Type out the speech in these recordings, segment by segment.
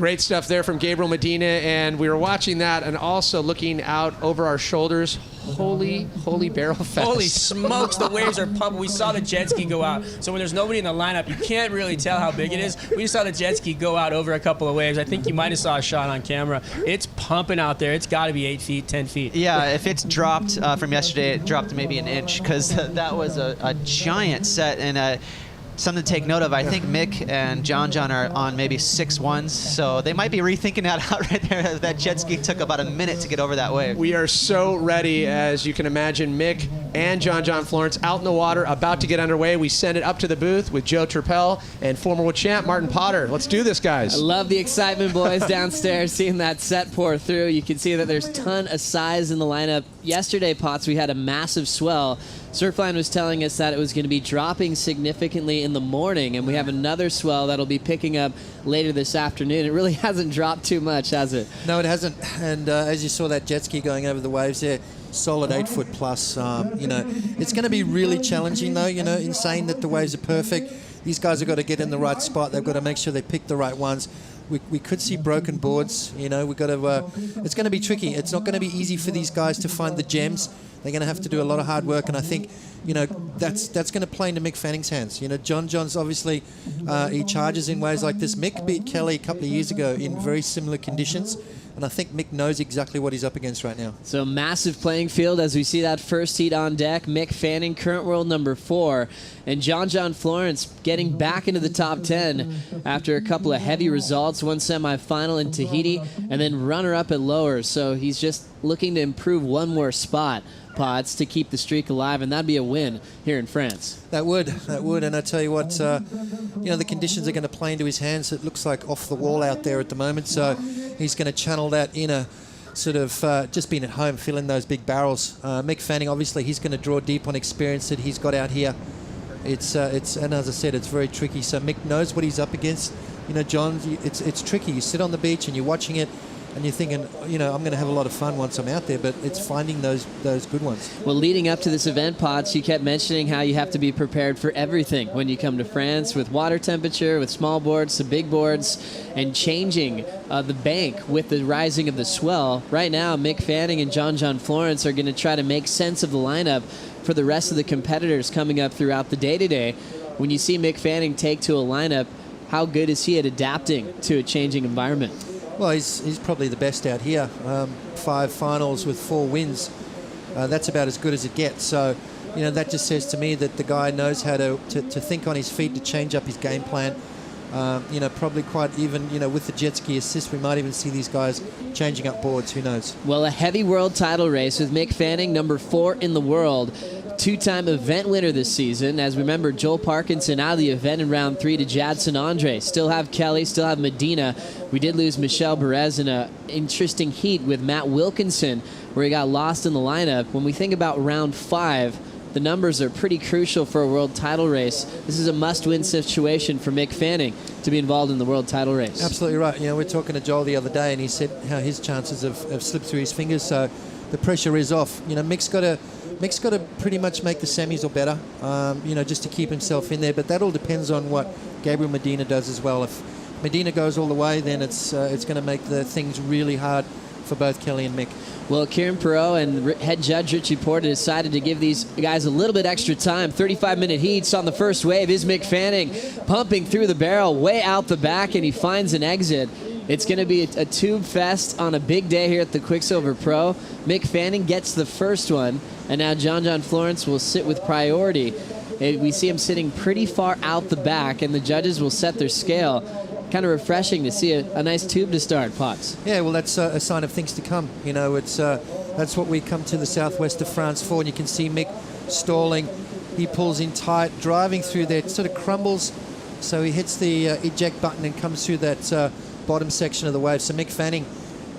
Great stuff there from Gabriel Medina, and we were watching that and also looking out over our shoulders. Holy barrel fest. Holy smokes, the waves are pumping. We saw the jet ski go out. So when there's nobody in the lineup, you can't really tell how big it is. We saw the jet ski go out over a couple of waves. I think you might have saw a shot on camera. It's pumping out there. It's got to be 8 feet, 10 feet. Yeah, if it's dropped from yesterday, it dropped maybe an inch, because that was a giant set, and something to take note of. I think Mick and John are on maybe 6-1s, so they might be rethinking that out right there. That jet ski took about a minute to get over that wave. We are so ready, as you can imagine. Mick and John Florence out in the water, about to get underway. We send it up to the booth with Joe Turpel and former world champ Martin Potter. Let's do this, guys. I love the excitement, boys, downstairs, seeing that set pour through. You can see that there's a ton of size in the lineup. Yesterday, Potts, we had a massive swell. Surfline was telling us that it was going to be dropping significantly in the morning, and we have another swell that'll be picking up later this afternoon. It really hasn't dropped too much, has it? No, it hasn't. And as you saw that jet ski going over the waves there, solid 8 foot plus. It's going to be really challenging, though. In saying that the waves are perfect, these guys have got to get in the right spot. They've got to make sure they pick the right ones. We could see broken boards. We've got to. It's going to be tricky. It's not going to be easy for these guys to find the gems. They're going to have to do a lot of hard work, and I think, that's going to play into Mick Fanning's hands. John's obviously he charges in ways like this. Mick beat Kelly a couple of years ago in very similar conditions, and I think Mick knows exactly what he's up against right now. So massive playing field as we see that first heat on deck. Mick Fanning, current world number 4, and John Florence getting back into the top 10 after a couple of heavy results, one semifinal in Tahiti, and then runner-up at Lowers. So he's just looking to improve one more spot, Potts, to keep the streak alive, and that'd be a win here in France. That would, and I tell you what, the conditions are going to play into his hands. It looks like off the wall out there at the moment, so he's going to channel that inner sort of just being at home, filling those big barrels. Mick Fanning, obviously, he's going to draw deep on experience that he's got out here. It's and as I said, it's very tricky. So Mick knows what he's up against. John, it's tricky. You sit on the beach and you're watching it, and you're thinking, I'm going to have a lot of fun once I'm out there, but it's finding those good ones. Well, leading up to this event, Potts, you kept mentioning how you have to be prepared for everything when you come to France, with water temperature, with small boards to big boards, and changing the bank with the rising of the swell. Right now, Mick Fanning and John Florence are going to try to make sense of the lineup for the rest of the competitors coming up throughout the day today. When you see Mick Fanning take to a lineup, how good is he at adapting to a changing environment? Well, he's probably the best out here. 5 finals with 4 wins. That's about as good as it gets. So, that just says to me that the guy knows how to think on his feet, to change up his game plan. Probably quite even, with the jet ski assist, we might even see these guys changing up boards. Who knows? Well, a heavy world title race with Mick Fanning, number 4 in the world. 2-time event winner this season. As we remember, Joel Parkinson out of the event in round 3 to Jadson Andre. Still have Kelly, still have Medina. We did lose Michel Perez in an interesting heat with Matt Wilkinson, where he got lost in the lineup. When we think about round 5, the numbers are pretty crucial for a world title race. This is a must-win situation for Mick Fanning to be involved in the world title race. Absolutely right. We're talking to Joel the other day, and he said how his chances have slipped through his fingers, so the pressure is off. Mick's got to pretty much make the semis or better, just to keep himself in there. But that all depends on what Gabriel Medina does as well. If Medina goes all the way, then it's going to make the things really hard for both Kelly and Mick. Well, Kieran Perot and head judge Richie Porter decided to give these guys a little bit extra time. 35-minute heats on the first wave. Is Mick Fanning pumping through the barrel way out the back, and he finds an exit. It's going to be a tube fest on a big day here at the Quiksilver Pro. Mick Fanning gets the first one, and now John Florence will sit with priority. We see him sitting pretty far out the back, and the judges will set their scale. Kind of refreshing to see a nice tube to start, Potts. Yeah, well, that's a sign of things to come. That's what we come to the southwest of France for, and you can see Mick stalling. He pulls in tight, driving through there. It sort of crumbles, so he hits the eject button and comes through that bottom section of the wave. So Mick Fanning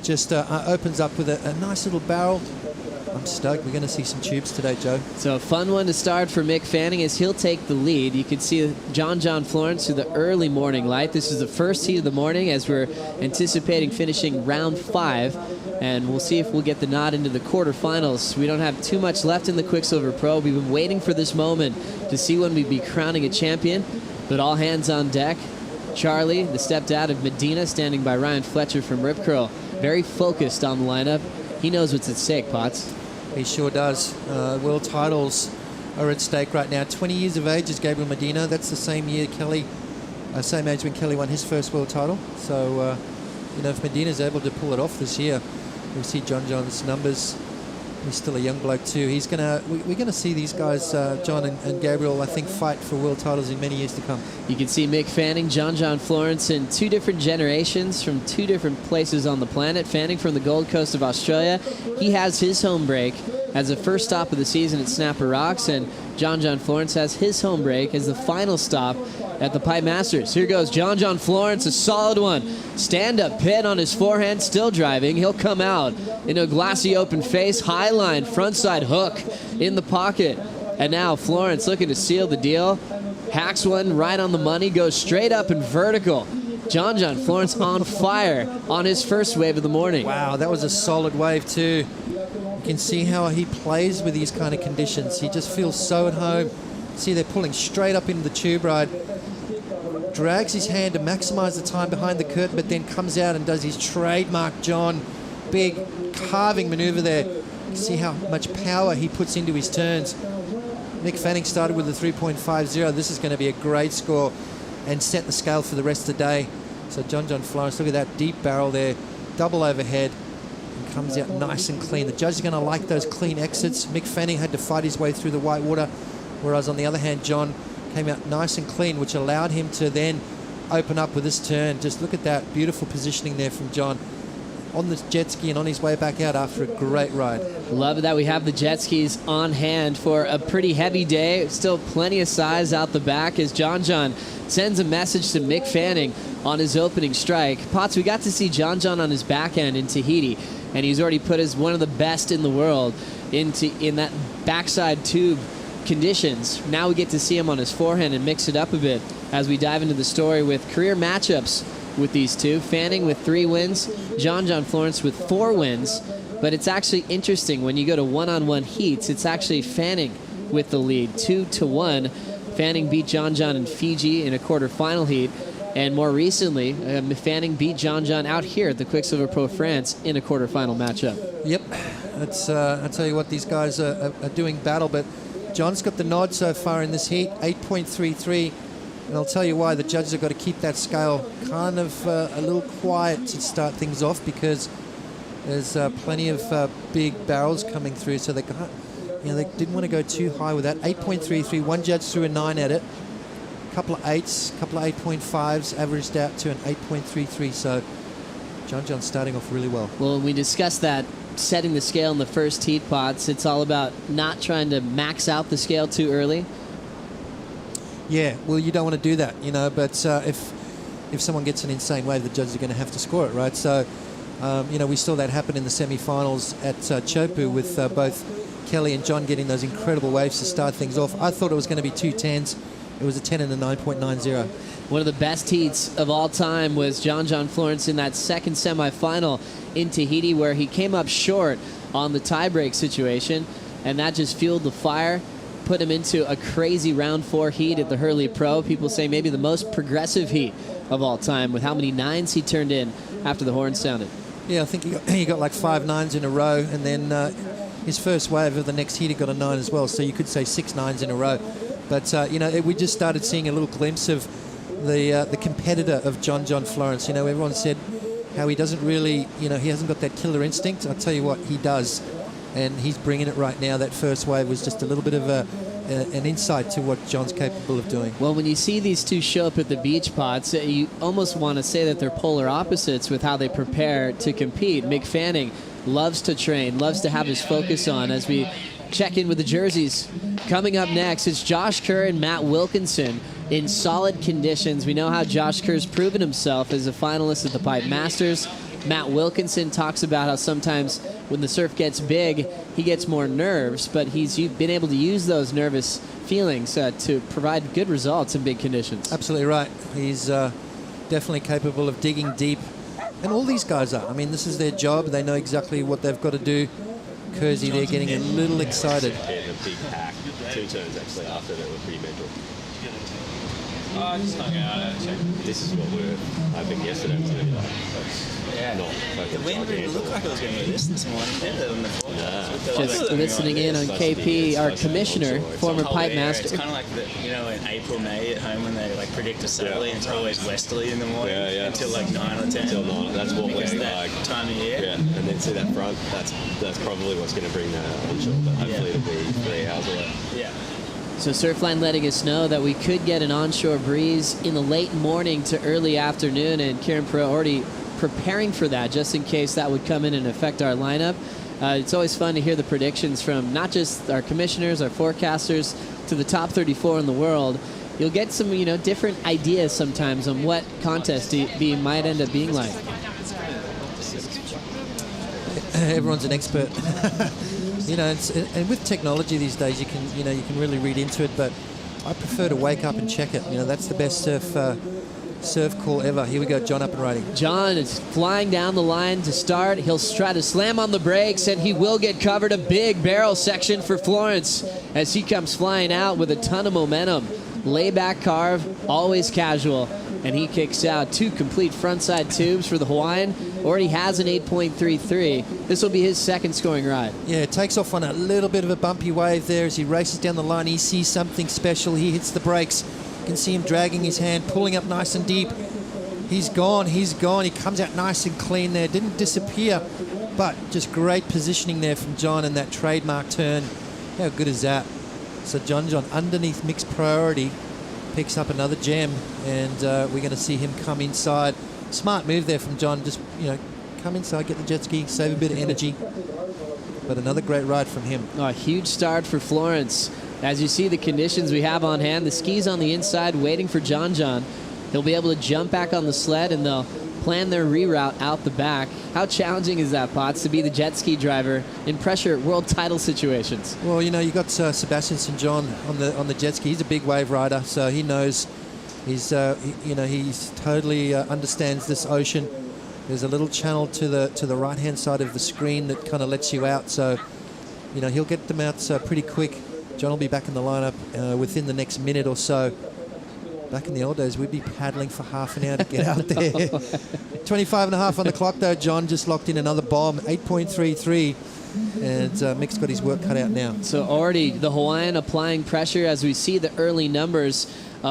just opens up with a nice little barrel. I'm stoked. We're going to see some tubes today, Joe. So a fun one to start for Mick Fanning as he'll take the lead. You can see John Florence through the early morning light. This is the first heat of the morning as we're anticipating finishing round 5. And we'll see if we'll get the nod into the quarterfinals. We don't have too much left in the Quiksilver Pro. We've been waiting for this moment to see when we'd be crowning a champion. But all hands on deck. Charlie, the stepdad of Medina, standing by Ryan Fletcher from Rip Curl. Very focused on the lineup. He knows what's at stake, Potts. He sure does. World titles are at stake right now. 20 years of age is Gabriel Medina. That's the same year Kelly, same age when Kelly won his first world title. So, if Medina's able to pull it off this year, we'll see John's numbers. He's still a young bloke too. We're gonna see these guys, John and Gabriel, I think, fight for world titles in many years to come. You can see Mick Fanning, John Florence in two different generations from two different places on the planet. Fanning from the Gold Coast of Australia. He has his home break as the first stop of the season at Snapper Rocks, and John Florence has his home break as the final stop at the Pipe Masters. Here goes John Florence, a solid one. Stand-up pin on his forehand, still driving. He'll come out into a glassy open face, high line, frontside hook in the pocket. And now Florence looking to seal the deal. Hacks one right on the money, goes straight up and vertical. John Florence on fire on his first wave of the morning. Wow, that was a solid wave too. You can see how he plays with these kind of conditions. He just feels so at home. See, they're pulling straight up into the tube ride. Drags his hand to maximize the time behind the curtain, but then comes out and does his trademark John big carving maneuver there. See how much power he puts into his turns. Mick Fanning started with a 3.50. This is going to be a great score and set the scale for the rest of the day. So John Florence, look at that deep barrel there, double overhead, and comes out nice and clean. The judge is going to like those clean exits. Mick Fanning had to fight his way through the white water, whereas on the other hand, John came out nice and clean, which allowed him to then open up with this turn. Just look at that beautiful positioning there from John on the jet ski and on his way back out after a great ride. Love that we have the jet skis on hand for a pretty heavy day. Still plenty of size out the back as John sends a message to Mick Fanning on his opening strike. Potts, we got to see John on his backhand in Tahiti, and he's already put as one of the best in the world in that backside tube conditions. Now we get to see him on his forehand and mix it up a bit as we dive into the story with career matchups with these two. Fanning with 3 wins, John Florence with 4 wins. But it's actually interesting when you go to one-on-one heats, it's actually Fanning with the lead, 2-1. Fanning beat John in Fiji in a quarterfinal heat, and more recently, Fanning beat John out here at the Quiksilver Pro France in a quarterfinal matchup. Yep, I tell you what, these guys are doing battle, but John's got the nod so far in this heat, 8.33. And I'll tell you why. The judges have got to keep that scale kind of a little quiet to start things off, because there's plenty of big barrels coming through. So they can't, they didn't want to go too high with that. 8.33. One judge threw a 9 at it. A couple of 8s, a couple of 8.5s, averaged out to an 8.33. So John's starting off really well. Well, we discussed that setting the scale in the first heat, Potts. It's all about not trying to max out the scale too early. Yeah, well, you don't want to do that, but if someone gets an insane wave, the judges are going to have to score it, right? So, we saw that happen in the semi-finals at Chopu with both Kelly and John getting those incredible waves to start things off. I thought it was going to be 2 10s. It was a 10 and a 9.90. One of the best heats of all time was John Florence in that second semi-final in Tahiti, where he came up short on the tie-break situation, and that just fueled the fire, put him into a crazy round 4 heat at the Hurley Pro. People say maybe the most progressive heat of all time, with how many 9s he turned in after the horn sounded. Yeah, I think he got like 5 9s in a row, and then his first wave of the next heat he got a 9 as well, so you could say 6 9s in a row. But, we just started seeing a little glimpse of the competitor of John Florence. Everyone said how he doesn't really, he hasn't got that killer instinct. I'll tell you what, he does. And he's bringing it right now. That first wave was just a little bit of an insight to what John's capable of doing. Well, when you see these two show up at the beach, Potts, you almost want to say that they're polar opposites with how they prepare to compete. Mick Fanning loves to train, loves to have his focus on. As we check in with the jerseys, coming up next, it's Josh Kerr and Matt Wilkinson in solid conditions. We know how Josh Kerr's proven himself as a finalist at the Pipe Masters. Matt Wilkinson talks about how sometimes when the surf gets big, he gets more nerves, but he's been able to use those nervous feelings to provide good results in big conditions. Absolutely right. He's definitely capable of digging deep. And all these guys are. I mean, this is their job. They know exactly what they've got to do. Kersey, they're getting a little excited. A big pack, 2 turns actually after that were pretty mental. I just hung out. This is what we were hoping yesterday was going to be like. Yeah. The wind didn't look like it was going to be this morning. Better than the forecast. Just listening in on KP, our commissioner, former pipe master. It's kind of like in April, May at home when they like predict a southerly and it's always westerly in the morning until like 9 or 10. Until 9. That's what we're that like time of year. Yeah, and then see that front. That's probably what's going to bring that onshore. But hopefully it'll be 3 hours away. Yeah. So Surfline letting us know that we could get an onshore breeze in the late morning to early afternoon, and Karen Pro already preparing for that just in case that would come in and affect our lineup. It's always fun to hear the predictions from not just our commissioners, our forecasters, to the top 34 in the world. You'll get some, different ideas sometimes on what contest might end up being like. Everyone's an expert. And with technology these days, you can really read into it. But I prefer to wake up and check it. That's the best surf call ever. Here we go, John up and riding. John is flying down the line to start. He'll try to slam on the brakes, and he will get covered. A big barrel section for Florence as he comes flying out with a ton of momentum. Layback carve, always casual, and he kicks out 2 complete frontside tubes for the Hawaiian. Already has an 8.33. This will be his second scoring ride. Yeah, takes off on a little bit of a bumpy wave there as he races down the line. He sees something special. He hits the brakes. You can see him dragging his hand, pulling up nice and deep. He's gone. He comes out nice and clean there. Didn't disappear, but just great positioning there from John and that trademark turn. How good is that? So John underneath mixed priority picks up another gem, and we're going to see him come inside. Smart move there from John. Just come inside, get the jet ski, save a bit of energy. But another great ride from him. Oh, a huge start for Florence. As you see the conditions we have on hand, the skis on the inside waiting for John. He'll be able to jump back on the sled, and they'll plan their reroute out the back. How challenging is that, Potts, to be the jet ski driver in pressure world title situations? Well, you got Sebastian St. John on the jet ski. He's a big wave rider, so he knows. He's totally understands this ocean. There's a little channel to the right-hand side of the screen that kind of lets you out. So, he'll get them out pretty quick. John will be back in the lineup within the next minute or so. Back in the old days, we'd be paddling for half an hour to get out there. 25.5 on the clock, though. John just locked in another bomb, 8.33. And Mick's got his work cut out now. So already the Hawaiian applying pressure as we see the early numbers.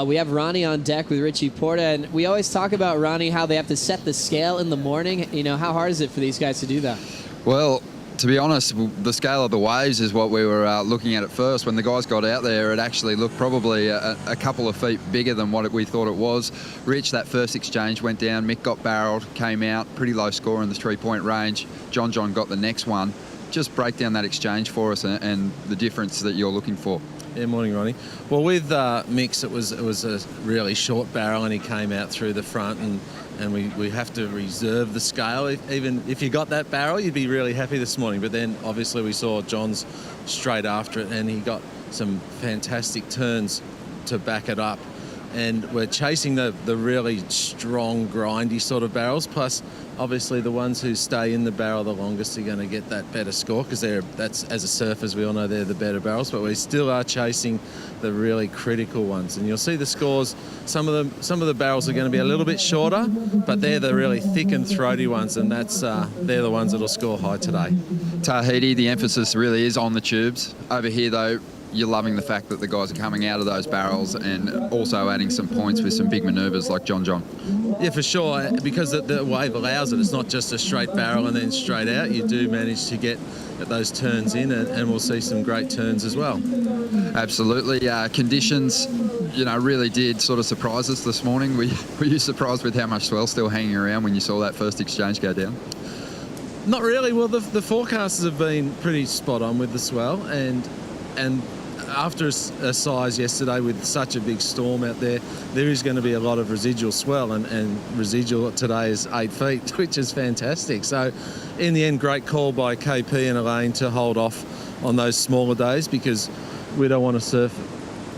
We have Ronnie on deck with Richie Porta, and we always talk about, Ronnie, how they have to set the scale in the morning. How hard is it for these guys to do that? Well, to be honest, the scale of the waves is what we were looking at first. When the guys got out there, it actually looked probably a couple of feet bigger than what we thought it was. Rich, that first exchange went down. Mick got barreled, came out, pretty low score in the 3-point range. John got the next one. Just break down that exchange for us and the difference that you're looking for. Yeah, morning, Ronnie. Well, with Mix, it was a really short barrel, and he came out through the front, and we have to reserve the scale. Even if you got that barrel, you'd be really happy this morning. But then, obviously, we saw John's straight after it, and he got some fantastic turns to back it up. And we're chasing the really strong, grindy sort of barrels. Plus, obviously, the ones who stay in the barrel the longest are going to get that better score, because that's, as a surfer, as we all know, they're the better barrels. But we still are chasing the really critical ones. And you'll see the scores. Some of the barrels are going to be a little bit shorter, but they're the really thick and throaty ones, and they're the ones that'll score high today. Tahiti, the emphasis really is on the tubes. Over here, though, you're loving the fact that the guys are coming out of those barrels and also adding some points with some big manoeuvres like John. Yeah, for sure, because the wave allows it. It's not just a straight barrel and then straight out. You do manage to get those turns in, and we'll see some great turns as well. Absolutely. Conditions, really did sort of surprise us this morning. Were you surprised with how much swell still hanging around when you saw that first exchange go down? Not really. Well, the forecasters have been pretty spot on with the swell, and after a size yesterday with such a big storm out there is going to be a lot of residual swell, and residual today is 8 feet, which is fantastic. So in the end, great call by KP and Elaine to hold off on those smaller days, because we don't want to surf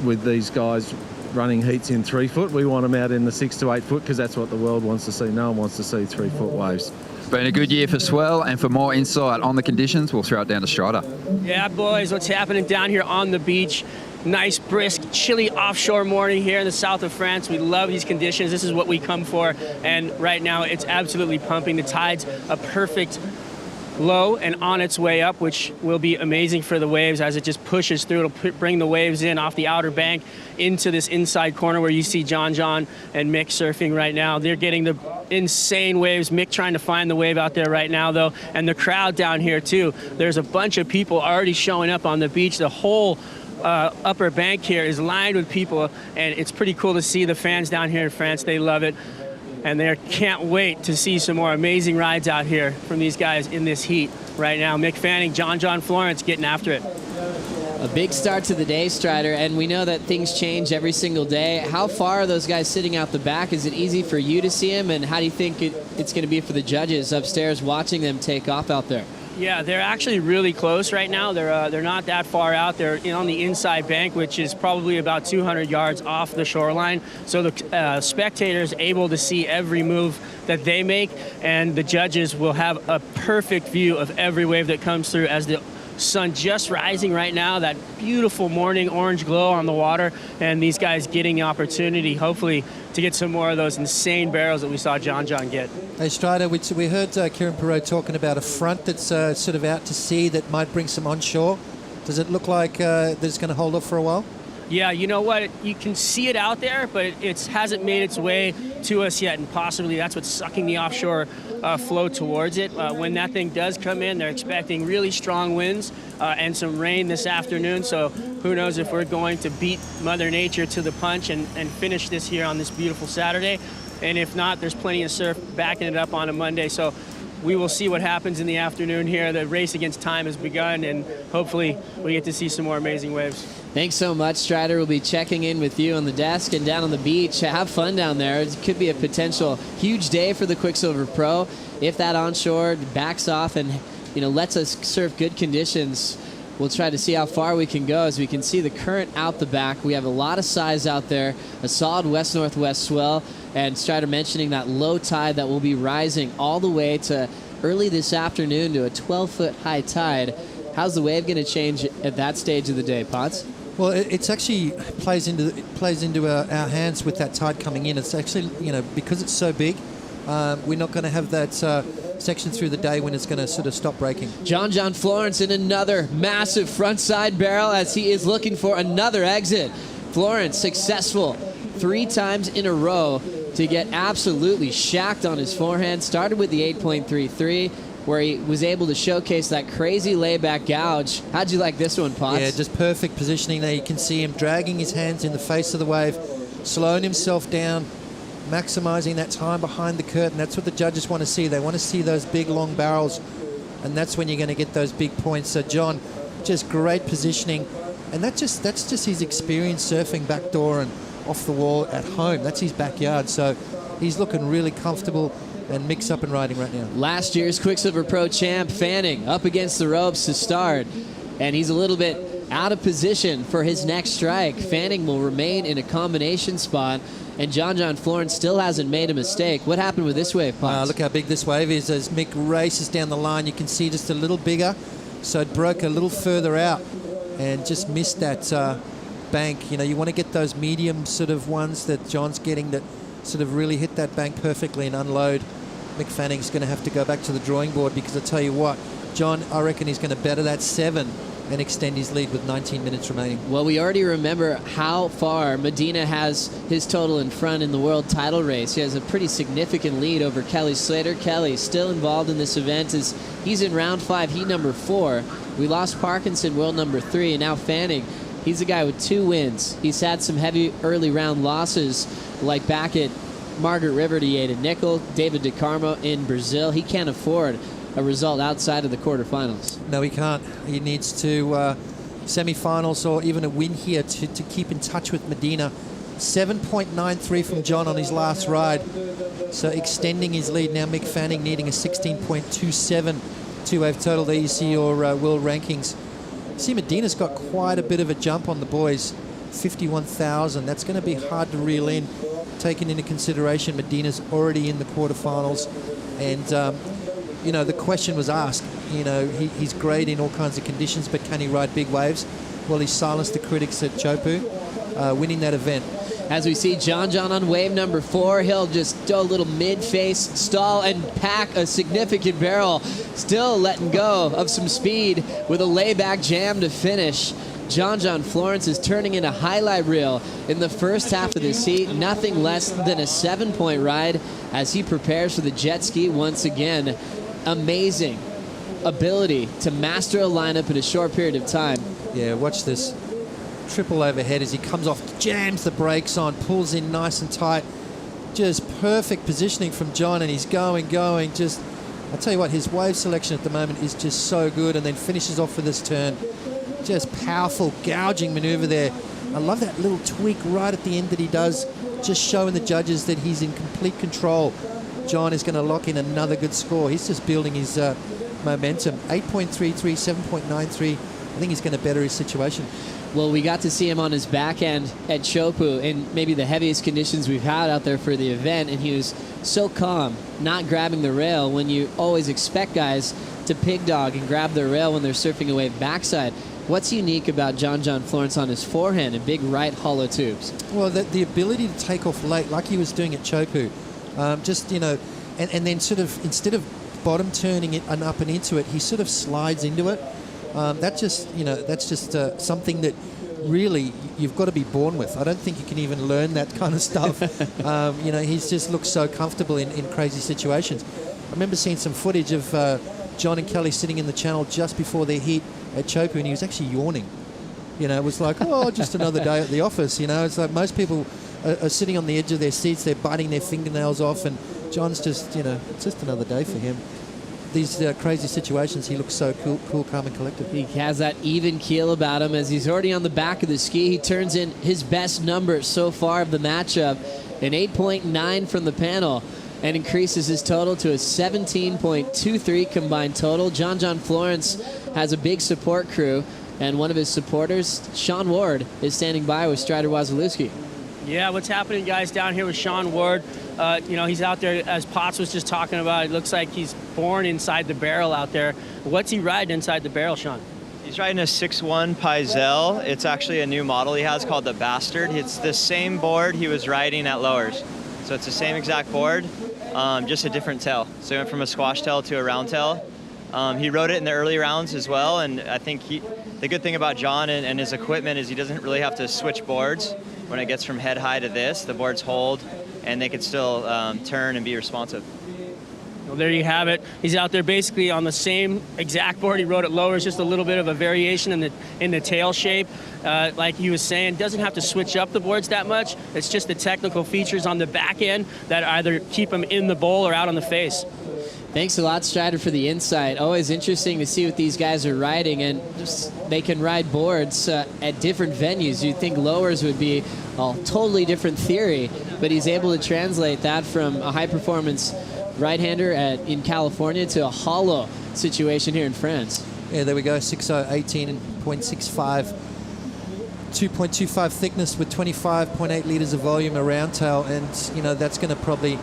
with these guys running heats in 3 foot. We want them out in the 6 to 8 foot, because that's what the world wants to see. No one wants to see 3 foot waves. Been a good year for swell, and for more insight on the conditions, we'll throw it down to Strider. Yeah, boys, what's happening down here on the beach? nice, brisk, chilly offshore morning here in the south of France. We love these conditions. This is what we come for. And right now, it's absolutely pumping. The tide's a perfect low and on its way up, which will be amazing for the waves as it just pushes through. It'll bring the waves in off the outer bank into this inside corner where you see John and Mick surfing right now. They're getting the insane waves. Mick trying to find the wave out there right now, though, and the crowd down here, too. There's a bunch of people already showing up on the beach. The whole upper bank here is lined with people, and it's pretty cool to see the fans down here in France. They love it. And they can't wait to see some more amazing rides out here from these guys in this heat right now. Mick Fanning, John Florence getting after it. A big start to the day, Strider, and we know that things change every single day. How far are those guys sitting out the back? Is it easy for you to see them, and how do you think it's going to be for the judges upstairs watching them take off out there? Yeah, they're actually really close right now. They're not that far out. They're on the inside bank, which is probably about 200 yards off the shoreline. So the spectators able to see every move that they make, and the judges will have a perfect view of every wave that comes through as the sun just rising right now, that beautiful morning orange glow on the water, and these guys getting the opportunity, hopefully, to get some more of those insane barrels that we saw John get. Hey, Strider, we heard Kieran Perot talking about a front that's sort of out to sea that might bring some onshore. Does it look like that it's going to hold off for a while? Yeah, you know what? You can see it out there, but it hasn't made its way to us yet, and possibly that's what's sucking the offshore flow towards it. When that thing does come in, they're expecting really strong winds and some rain this afternoon, so who knows if we're going to beat Mother Nature to the punch and finish this here on this beautiful Saturday. And if not, there's plenty of surf backing it up on a Monday, so we will see what happens in the afternoon here. The race against time has begun, and hopefully we get to see some more amazing waves. Thanks so much, Strider. We'll be checking in with you on the desk and down on the beach. Have fun down there. It could be a potential huge day for the Quiksilver Pro. If that onshore backs off and lets us surf good conditions, we'll try to see how far we can go. As we can see the current out the back, we have a lot of size out there, a solid west-northwest swell, and Strider mentioning that low tide that will be rising all the way to early this afternoon to a 12-foot high tide. How's the wave going to change at that stage of the day, Potts? Well, it's actually plays into our hands with that tide coming in. It's actually, because it's so big, we're not going to have that section through the day when it's going to sort of stop breaking. John Florence in another massive frontside barrel as he is looking for another exit. Florence successful 3 times in a row to get absolutely shacked on his forehand. Started with the 8.33. where he was able to showcase that crazy layback gouge. How'd you like this one, Potts? Yeah, just perfect positioning there. You can see him dragging his hands in the face of the wave, slowing himself down, maximizing that time behind the curtain. That's what the judges want to see. They want to see those big, long barrels, and that's when you're going to get those big points. So John, just great positioning, and that's just his experience surfing backdoor and off the wall at home. That's his backyard, so he's looking really comfortable and mix up and riding right now. Last year's Quiksilver Pro champ Fanning up against the ropes to start, and he's a little bit out of position for his next strike. Fanning will remain in a combination spot, and John Florence still hasn't made a mistake. What happened with this wave, Potts? Look how big this wave is as Mick races down the line. You can see just a little bigger, so it broke a little further out and just missed that bank. You want to get those medium sort of ones that John's getting that sort of really hit that bank perfectly and unload. Mick Fanning's going to have to go back to the drawing board, because I tell you what, John, I reckon he's going to better that 7 and extend his lead with 19 minutes remaining. Well, we already remember how far Medina has his total in front in the world title race. He has a pretty significant lead over Kelly Slater. Kelly still involved in this event as he's in round 5, heat number 4. We lost Parkinson, world number 3, and now Fanning. He's a guy with 2 wins. He's had some heavy early round losses, like back at Margaret River to Yaden Nickel, David DeCarmo in Brazil. He can't afford a result outside of the quarterfinals. No, he can't. He needs to semi-finals or even a win here to keep in touch with Medina. 7.93 from John on his last ride, so extending his lead. Now Mick Fanning needing a 16.27 two-wave total. There you see your world rankings. See, Medina's got quite a bit of a jump on the boys, 51,000. That's going to be hard to reel in, taking into consideration Medina's already in the quarterfinals. And, the question was asked, he's great in all kinds of conditions, but can he ride big waves? well, he silenced the critics at Chopu, winning that event. As we see John on wave number 4, he'll just do a little mid-face stall and pack a significant barrel, still letting go of some speed with a layback jam to finish. John Florence is turning in a highlight reel in the first half of this heat, nothing less than a 7-point ride as he prepares for the jet ski once again. Amazing ability to master a lineup in a short period of time. Yeah, watch this. Triple overhead as he comes off, jams the brakes on, pulls in nice and tight. Just perfect positioning from John, and he's going. Just, I'll tell you what, his wave selection at the moment is just so good, and then finishes off with this turn. Just powerful, gouging maneuver there. I love that little tweak right at the end that he does, just showing the judges that he's in complete control. John is going to lock in another good score. He's just building his momentum. 8.33, 7.93. I think he's going to better his situation. Well, we got to see him on his back end at Chopu in maybe the heaviest conditions we've had out there for the event, and he was so calm, not grabbing the rail when you always expect guys to pig dog and grab the rail when they're surfing a wave backside. What's unique about John Florence on his forehand and big right hollow tubes? Well, the ability to take off late, like he was doing at Chopu, and then sort of, instead of bottom turning it and up and into it, he sort of slides into it. That's just something that really you've got to be born with. I don't think you can even learn that kind of stuff. He's just looks so comfortable in crazy situations. I remember seeing some footage of John and Kelly sitting in the channel just before their heat at Chopu, and he was actually yawning. It was like, oh, just another day at the office. It's like most people are sitting on the edge of their seats, they're biting their fingernails off, and John's just, it's just another day for him. These crazy situations, he looks so cool, calm, and collected. He has that even keel about him as he's already on the back of the ski. He turns in his best number so far of the matchup, an 8.9 from the panel, and increases his total to a 17.23 combined total. John Florence has a big support crew, and one of his supporters, Sean Ward, is standing by with Strider Wasilewski. Yeah, what's happening, guys, down here with Sean Ward? He's out there, as Potts was just talking about. It looks like he's born inside the barrel out there. What's he riding inside the barrel, Sean? He's riding a 6.1 Pizel. It's actually a new model he has called the Bastard. It's the same board he was riding at Lowers. So it's the same exact board, just a different tail. So he went from a squash tail to a round tail. He rode it in the early rounds as well, and I think the good thing about John and his equipment is he doesn't really have to switch boards. When it gets from head high to this, the boards hold, and they can still turn and be responsive. Well, there you have it. He's out there basically on the same exact board he rode at Lowers, just a little bit of a variation in the tail shape. Like he was saying, doesn't have to switch up the boards that much. It's just the technical features on the back end that either keep him in the bowl or out on the face. Thanks a lot, Strider, for the insight. Always interesting to see what these guys are riding, and they can ride boards at different venues. You'd think Lowers would be a totally different theory, but he's able to translate that from a high-performance right-hander in California to a hollow situation here in France. Yeah, there we go, 6.0, 18.65. 2.25 thickness with 25.8 litres of volume, a round tail, and that's going to probably...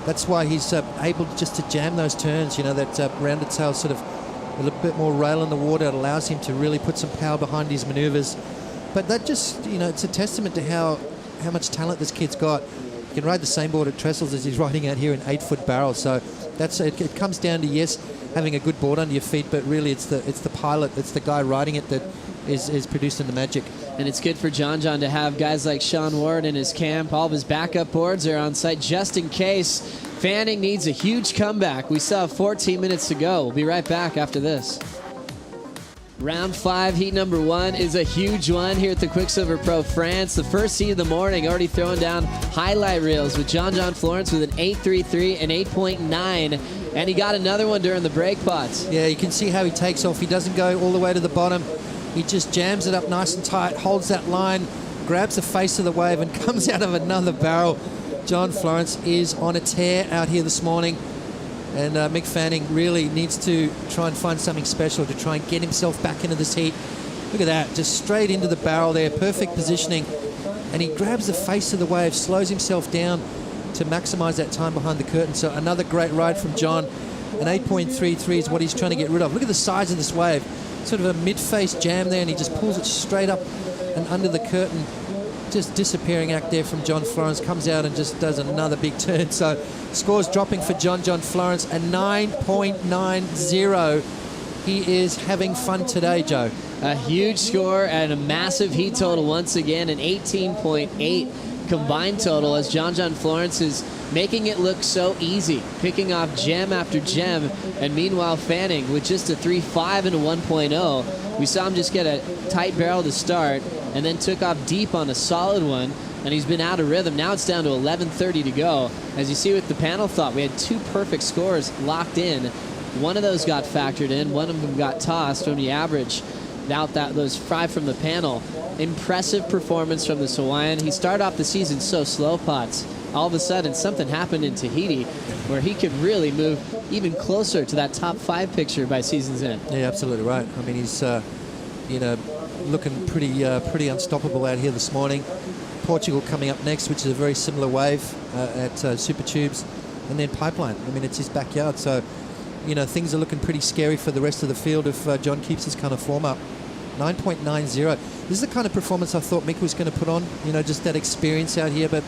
That's why he's able just to jam those turns, that rounded tail sort of a little bit more rail in the water. It allows him to really put some power behind his maneuvers. But that just, it's a testament to how much talent this kid's got. He can ride the same board at Trestles as he's riding out here in 8-foot barrels. So it comes down to, yes, having a good board under your feet, but really it's the pilot, it's the guy riding it that is producing the magic. And it's good for John to have guys like Sean Ward in his camp. All of his backup boards are on site just in case Fanning needs a huge comeback. We still have 14 minutes to go. We'll be right back after this. Round 5, heat number 1 is a huge one here at the Quiksilver Pro France. The first heat of the morning, already throwing down highlight reels with John Florence with an 8.33 and 8.9. And he got another one during the break pots. Yeah, you can see how he takes off. He doesn't go all the way to the bottom. He just jams it up nice and tight, holds that line, grabs the face of the wave, and comes out of another barrel. John Florence is on a tear out here this morning. And Mick Fanning really needs to try and find something special to try and get himself back into this heat. Look at that, just straight into the barrel there, perfect positioning. And he grabs the face of the wave, slows himself down to maximize that time behind the curtain. So another great ride from John. An 8.33 is what he's trying to get rid of. Look at the size of this wave. sort of a mid-face jam there, and he just pulls it straight up and under the curtain. Just disappearing act there from John Florence. Comes out and just does another big turn. So scores dropping for John Florence, a 9.90. He is having fun today, Joe. A huge score and a massive heat total once again, an 18.8 combined total, as John Florence is making it look so easy, picking off gem after gem. And meanwhile, Fanning with just a 3.5 and a 1.0. We saw him just get a tight barrel to start and then took off deep on a solid one, and he's been out of rhythm. Now it's down to 11:30 to go. As you see with the panel thought, we had 2 perfect scores locked in. One of those got factored in, one of them got tossed when you average out those 5 from the panel. Impressive performance from the Hawaiian. He started off the season so slow, Potts. All of a sudden, something happened in Tahiti where he could really move even closer to that top 5 picture by season's end. Yeah, absolutely right. I mean, he's, looking pretty unstoppable out here this morning. Portugal coming up next, which is a very similar wave at Super Tubes, and then Pipeline. I mean, it's his backyard, so things are looking pretty scary for the rest of the field if John keeps his kind of form up. 9.90. This is the kind of performance I thought Mick was going to put on. Just that experience out here, but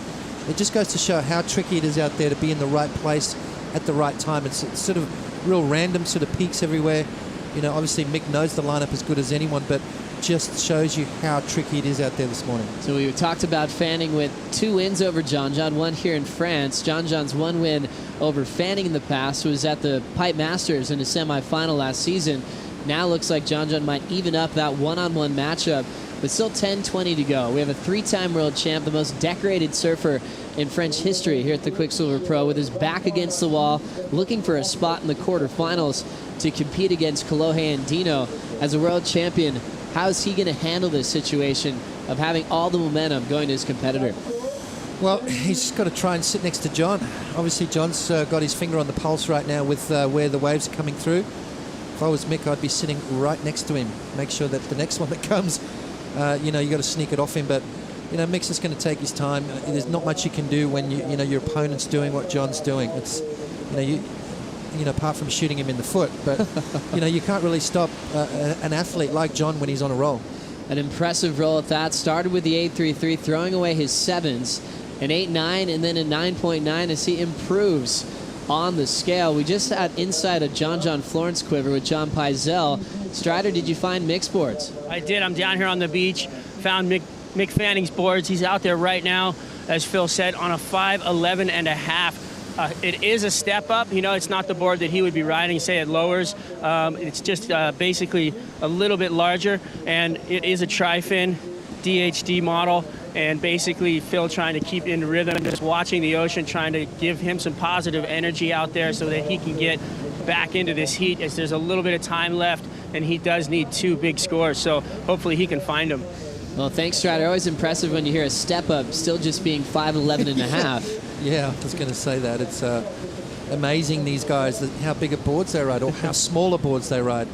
it just goes to show how tricky it is out there to be in the right place at the right time. It's sort of real random sort of peaks everywhere. Obviously Mick knows the lineup as good as anyone, but just shows you how tricky it is out there this morning. So we talked about Fanning with 2 wins over John, one here in France. John's 1 win over Fanning in the past was at the Pipe Masters in the semifinal last season. Now looks like John might even up that one-on-one matchup, but still 10-20 to go. We have a 3-time world champ, the most decorated surfer in French history here at the Quiksilver Pro, with his back against the wall, looking for a spot in the quarterfinals to compete against Kolohe and Dino. As a world champion, how is he going to handle this situation of having all the momentum going to his competitor? Well, he's just got to try and sit next to John. Obviously, John's got his finger on the pulse right now with where the waves are coming through. If I was Mick, I'd be sitting right next to him. Make sure that the next one that comes, you got to sneak it off him. But, Mick's just going to take his time. There's not much you can do when, your opponent's doing what John's doing. It's, apart from shooting him in the foot. But, you can't really stop an athlete like John when he's on a roll. An impressive roll at that. Started with the 8.33, throwing away his 7s, an 8.9, and then a 9.9 as he improves on the scale. We just had inside a John Florence quiver with John Pizel. Strider, did you find Mick's boards? I did. I'm down here on the beach. Found Mick Fanning's boards. He's out there right now, as Phil said, on a 5.11 and a half. It is a step up. It's not the board that he would be riding, say, at lowers. It's just basically a little bit larger, and it is a tri-fin DHD model. And basically, Phil trying to keep in rhythm, just watching the ocean, trying to give him some positive energy out there so that he can get back into this heat, as there's a little bit of time left, and he does need 2 big scores. So hopefully he can find them. Well, thanks, Strider. Always impressive when you hear a step up still just being 5.11 and a half. Yeah, I was going to say that. It's amazing, these guys, how bigger boards they ride or how smaller boards they ride.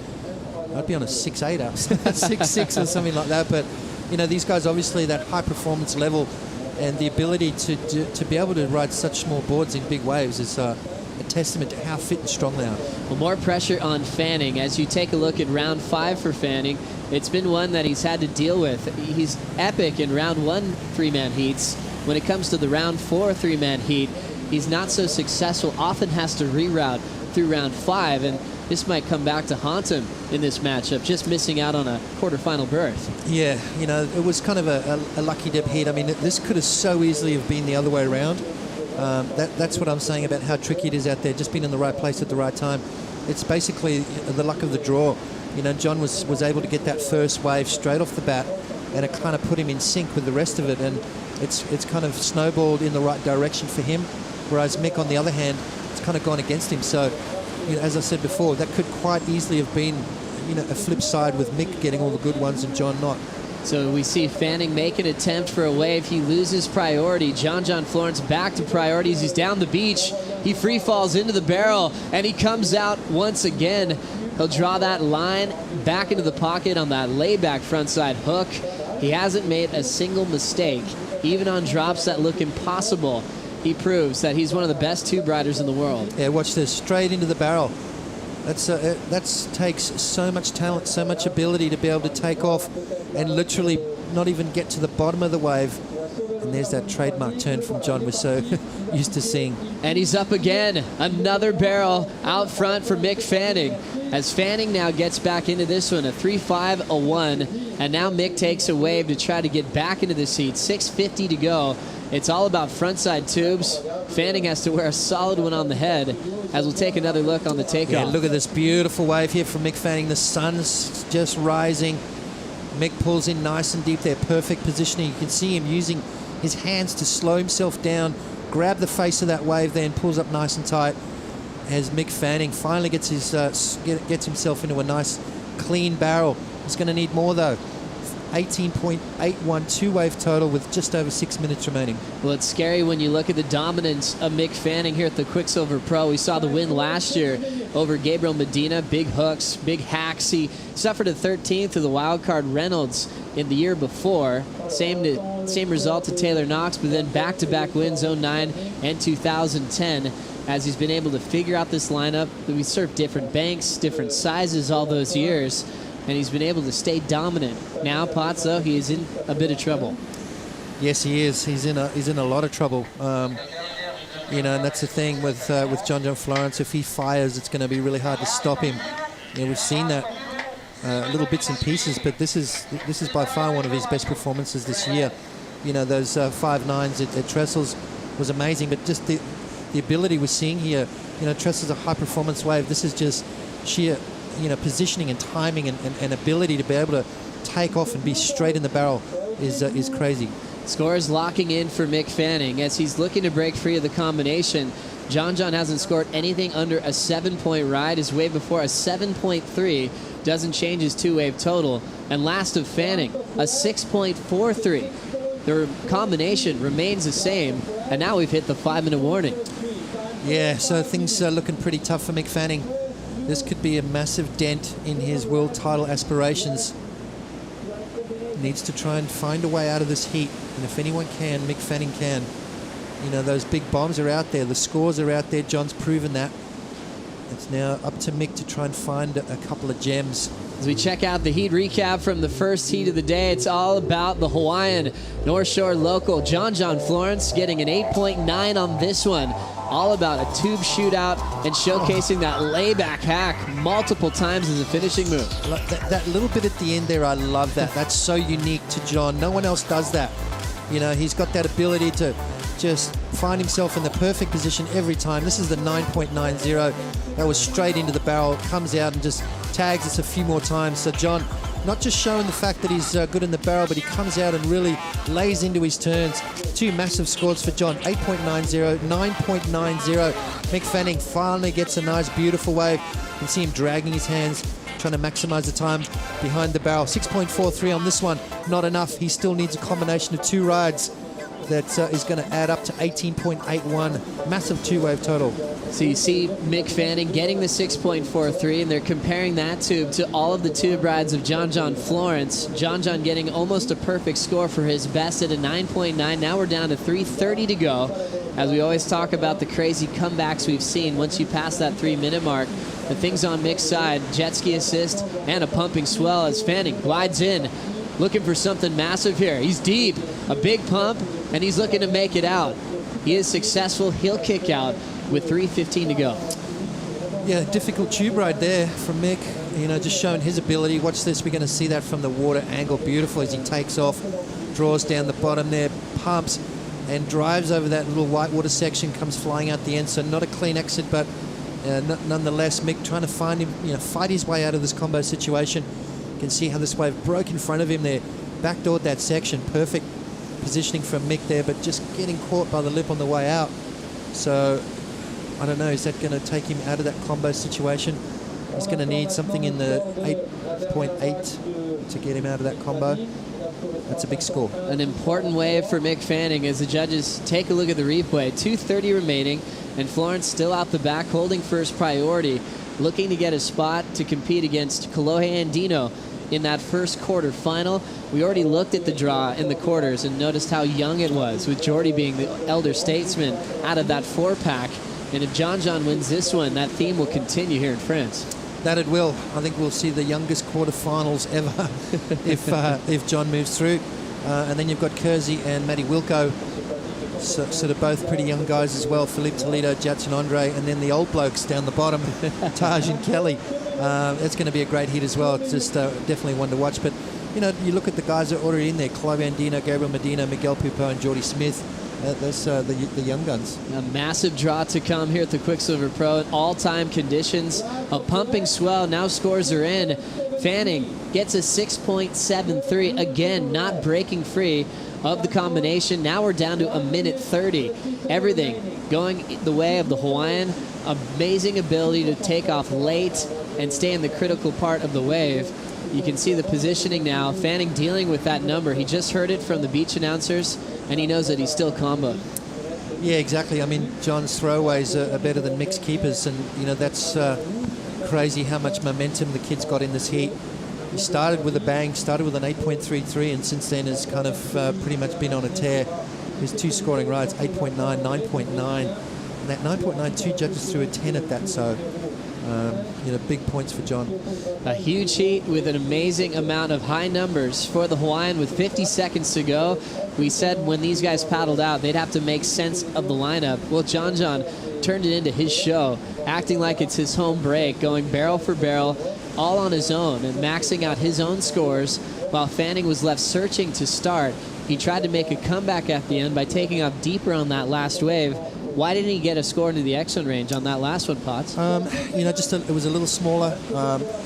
I'd be on a 6.8 up, 6.6 or something like that. But, these guys, obviously, that high performance level and the ability to be able to ride such small boards in big waves is a testament to how fit and strong they are. Well, more pressure on Fanning. As you take a look at round 5 for Fanning, it's been one that he's had to deal with. He's epic in round 1 3-man heats. When it comes to the round 4 3-man heat, he's not so successful, often has to reroute through round 5, and this might come back to haunt him in this matchup, just missing out on a quarterfinal berth. Yeah, it was kind of a lucky dip heat. I mean, this could have so easily have been the other way around. That's what I'm saying about how tricky it is out there, just being in the right place at the right time. It's basically the luck of the draw. John was able to get that first wave straight off the bat, and it kind of put him in sync with the rest of it, and it's kind of snowballed in the right direction for him, whereas Mick, on the other hand, it's kind of gone against him. So, as I said before, that could quite easily have been, a flip side with Mick getting all the good ones and John not. So we see Fanning make an attempt for a wave. He loses priority. John Florence back to priorities. He's down the beach. He free falls into the barrel, and he comes out once again. He'll draw that line back into the pocket on that layback frontside hook. He hasn't made a single mistake, even on drops that look impossible. He proves that he's one of the best tube riders in the world. Yeah, watch this, straight into the barrel. That takes so much talent, so much ability to be able to take off and literally not even get to the bottom of the wave. And there's that trademark turn from John we're so used to seeing. And he's up again. Another barrel out front for Mick Fanning. As Fanning now gets back into this one, a 3-5, a 1. And now Mick takes a wave to try to get back into this heat. 6:50 to go. It's all about frontside tubes. Fanning has to wear a solid one on the head, as we'll take another look on the takeoff. Yeah, look at this beautiful wave here from Mick Fanning. The sun's just rising. Mick pulls in nice and deep there. Perfect positioning. You can see him using his hands to slow himself down, grab the face of that wave there and pulls up nice and tight as Mick Fanning finally gets himself into a nice clean barrel. He's going to need more though. 18.81 two-wave total with just over 6 minutes remaining. Well, it's scary when you look at the dominance of Mick Fanning here at the Quiksilver Pro. We saw the win last year over Gabriel Medina. Big hooks, big hacks. He suffered a 13th of the wildcard Reynolds in the year before. Same result to Taylor Knox, but then back-to-back wins 09 and 2010 as he's been able to figure out this lineup. We surfed different banks, different sizes all those years, and he's been able to stay dominant. Now, Potts, though, he is in a bit of trouble. Yes, he is. He's in a lot of trouble. You know, and that's the thing with John Florence. If he fires, it's going to be really hard to stop him. You know, we've seen that little bits and pieces, but this is by far one of his best performances this year. You know, those 5.9s at Trestles was amazing, but just the ability we're seeing here. You know, Trestles a high-performance wave. This is just sheer, you know, positioning and timing and ability to be able to take off and be straight in the barrel is crazy. Scores locking in for Mick Fanning as he's looking to break free of the combination. John hasn't scored anything under a 7-point ride. His wave before a 7.3 doesn't change his two-wave total. And last of Fanning, a 6.43. The combination remains the same, and now we've hit the 5-minute warning. Yeah, so things are looking pretty tough for Mick Fanning. This could be a massive dent in his world title aspirations. Needs to try and find a way out of this heat, and if anyone can, Mick Fanning can. You know, those big bombs are out there, the scores are out there, John's proven that. It's now up to Mick to try and find a couple of gems. As we check out the heat recap from the first heat of the day, it's all about the Hawaiian North Shore local, John Florence, getting an 8.9 on this one. All about a tube shootout and showcasing that layback hack multiple times as a finishing move. That little bit at the end there, I love that. That's so unique to John. No one else does that. You know, he's got that ability to just find himself in the perfect position every time. This is the 9.90. That was straight into the barrel. Comes out and just tags us a few more times. So John, not just showing the fact that he's good in the barrel, but he comes out and really lays into his turns. Two massive scores for John, 8.90, 9.90. Mick Fanning finally gets a nice, beautiful wave. You can see him dragging his hands, trying to maximize the time behind the barrel. 6.43 on this one, not enough. He still needs a combination of two rides that is going to add up to 18.81. Massive two-wave total. So you see Mick Fanning getting the 6.43, and they're comparing that tube to all of the tube rides of John Florence. John getting almost a perfect score for his best at a 9.9. Now we're down to 3:30 to go. As we always talk about the crazy comebacks we've seen once you pass that 3-minute mark. The things on Mick's side, jet ski assist and a pumping swell as Fanning glides in, looking for something massive here. He's deep, a big pump, and he's looking to make it out. He is successful. He'll kick out with 3:15 to go. Yeah, difficult tube ride there from Mick. You know, just showing his ability. Watch this. We're going to see that from the water angle. Beautiful as he takes off, draws down the bottom there, pumps, and drives over that little whitewater section, comes flying out the end. So not a clean exit, but nonetheless, Mick trying to find him, you know, fight his way out of this combo situation. You can see how this wave broke in front of him there, backdoored that section. Perfect positioning from Mick there, but just getting caught by the lip on the way out. So I don't know, is that going to take him out of that combo situation? He's going to need something in the 8.8 to get him out of that combo. That's a big score. An important wave for Mick Fanning as the judges take a look at the replay. 2:30 remaining, and Florence still out the back, holding first priority, looking to get a spot to compete against Kolohe Andino in that first quarterfinal. We already looked at the draw in the quarters and noticed how young it was, with Jordy being the elder statesman out of that 4-pack. And if John wins this one, that theme will continue here in France. That it will. I think we'll see the youngest quarterfinals ever if John moves through. And then you've got Kersey and Matty Wilco, sort of both pretty young guys as well. Philippe Toledo, Jatson Andre, and then the old blokes down the bottom, Taj and Kelly. It's going to be a great hit as well. It's just definitely one to watch. But you know, you look at the guys that are already in there: Clive Andino, Gabriel Medina, Miguel Pupo, and Jordy Smith. That's the young guns. A massive draw to come here at the Quiksilver Pro. All-time conditions. A pumping swell. Now scores are in. Fanning gets a 6.73. Again, not breaking free of the combination. Now we're down to a minute 30. Everything going the way of the Hawaiian. Amazing ability to take off late and stay in the critical part of the wave. You can see the positioning now. Fanning dealing with that number. He just heard it from the beach announcers, and he knows that he's still comboed. Yeah, exactly. I mean, John's throwaways are better than Mick's keepers, and you know that's crazy how much momentum the kid's got in this heat. He started with a bang, started with an 8.33, and since then has kind of pretty much been on a tear. His two scoring rides, 8.9, 9.9, and that 9.9, two judges threw a 10 at that, so you know, big points for John. A huge heat with an amazing amount of high numbers for the Hawaiian with 50 seconds to go. We said when these guys paddled out, they'd have to make sense of the lineup. Well, John turned it into his show, acting like it's his home break, going barrel for barrel, all on his own and maxing out his own scores while Fanning was left searching to start. He tried to make a comeback at the end by taking off deeper on that last wave. Why didn't he get a score into the X-zone range on that last one, Potts? You know, it was a little smaller,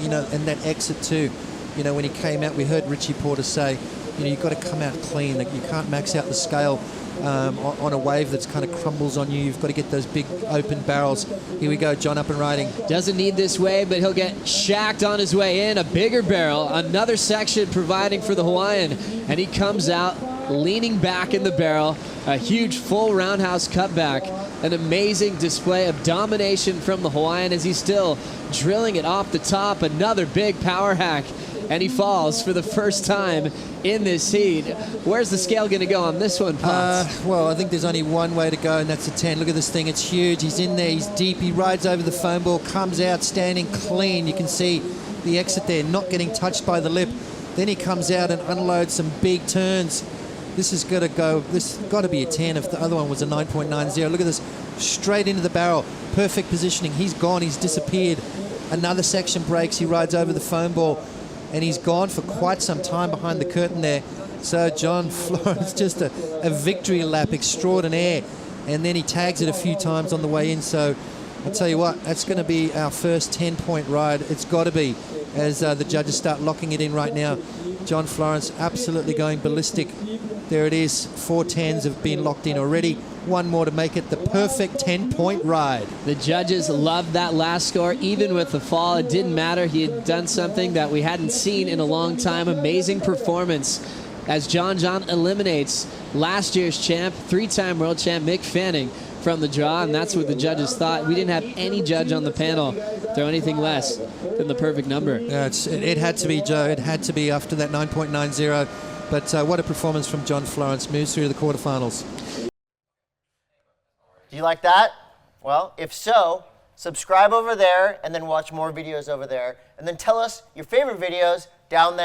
you know, and that exit too. You know, when he came out, we heard Richie Porter say, you know, you've got to come out clean. Like, you can't max out the scale on a wave that's kind of crumbles on you. You've got to get those big open barrels. Here we go, John up and riding. Doesn't need this wave, but he'll get shacked on his way in. A bigger barrel, another section providing for the Hawaiian, and he comes out leaning back in the barrel. A huge full roundhouse cutback. An amazing display of domination from the Hawaiian as he's still drilling it off the top. Another big power hack, and he falls for the first time in this heat. Where's the scale going to go on this one, Potts? Well, I think there's only one way to go, and that's a 10. Look at this thing. It's huge. He's in there. He's deep. He rides over the foam ball, comes out standing clean. You can see the exit there, not getting touched by the lip. Then he comes out and unloads some big turns. This has got to go. This has got to be a 10 if the other one was a 9.90. Look at this. Straight into the barrel. Perfect positioning. He's gone. He's disappeared. Another section breaks. He rides over the foam ball, and he's gone for quite some time behind the curtain there. So John Florence, just a victory lap extraordinaire. And then he tags it a few times on the way in. So I'll tell you what, that's going to be our first 10-point ride. It's got to be, as the judges start locking it in right now. John Florence absolutely going ballistic. There it is. 4 10s have been locked in already. One more to make it the perfect 10-point ride. The judges loved that last score. Even with the fall, it didn't matter. He had done something that we hadn't seen in a long time. Amazing performance as John eliminates last year's champ, 3-time world champ Mick Fanning from the draw, and that's what the judges thought. We didn't have any judge on the panel throw anything less than the perfect number. Yeah, it had to be, Joe. It had to be after that 9.90. But what a performance from John Florence. Moves through the quarterfinals. Do you like that? Well, if so, subscribe over there and then watch more videos over there. And then tell us your favorite videos down there.